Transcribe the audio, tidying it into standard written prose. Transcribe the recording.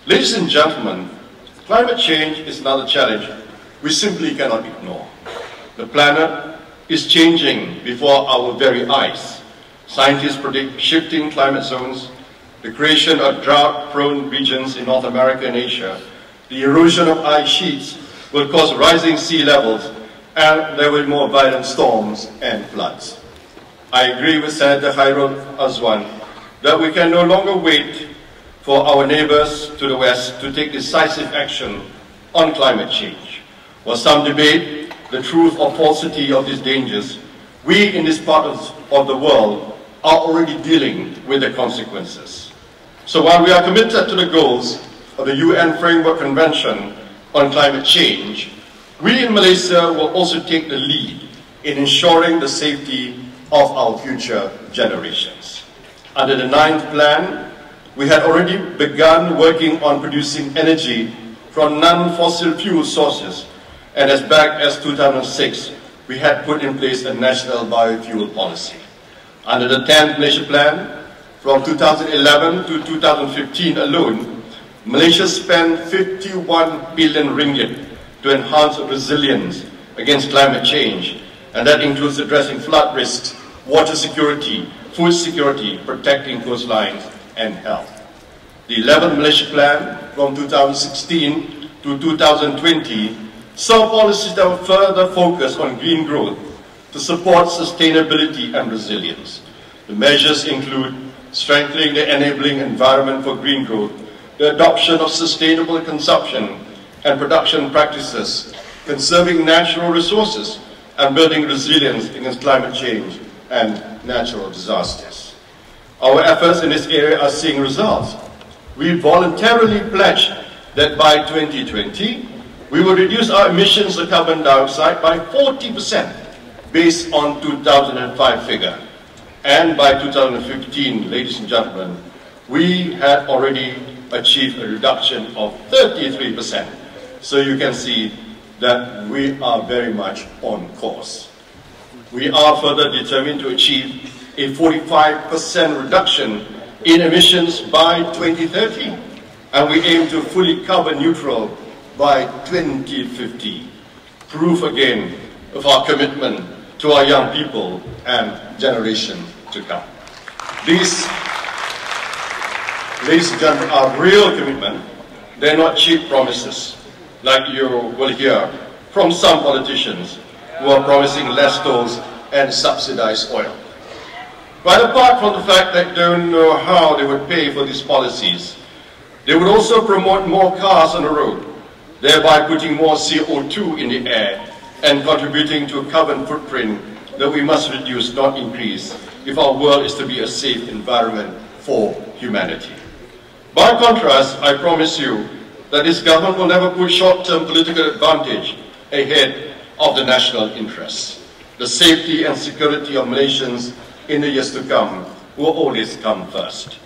Ladies and gentlemen, climate change is another challenge we simply cannot ignore. The planet is changing before our very eyes. Scientists predict shifting climate zones, the creation of drought-prone regions in North America and Asia, the erosion of ice sheets will cause rising sea levels, and there will be more violent storms and floods. I agree with Senator Khairul Azwan that we can no longer wait for our neighbours to the west to take decisive action on climate change. While some debate the truth or falsity of these dangers, we in this part of the world are already dealing with the consequences. So while we are committed to the goals of the UN Framework Convention on Climate Change, we in Malaysia will also take the lead in ensuring the safety of our future generations. Under the 9th plan, we had already begun working on producing energy from non-fossil fuel sources, and as back as 2006, we had put in place a national biofuel policy. Under the 10th Malaysia Plan, from 2011 to 2015 alone, Malaysia spent 51 billion ringgit to enhance resilience against climate change, and that includes addressing flood risks, water security, food security, protecting coastlines, and health. The 11th Malaysia Plan, from 2016 to 2020, saw policies that will further focus on green growth to support sustainability and resilience. The measures include strengthening the enabling environment for green growth, the adoption of sustainable consumption and production practices, conserving natural resources, and building resilience against climate change and natural disasters. Our efforts in this area are seeing results. We voluntarily pledged that by 2020, we will reduce our emissions of carbon dioxide by 40% based on 2005 figure. And by 2015, ladies and gentlemen, we had already achieved a reduction of 33%. So you can see that we are very much on course. We are further determined to achieve a 45% reduction in emissions by 2030, and we aim to fully carbon neutral by 2050. Proof again of our commitment to our young people and generation to come. These, ladies and gentlemen, are real commitment. They're not cheap promises, like you will hear from some politicians who are promising less tolls and subsidised oil. But apart from the fact that they don't know how they would pay for these policies, they would also promote more cars on the road, thereby putting more CO2 in the air and contributing to a carbon footprint that we must reduce, not increase, if our world is to be a safe environment for humanity. By contrast, I promise you that this government will never put short-term political advantage ahead of the national interests. The safety and security of Malaysians in the years to come will always come first.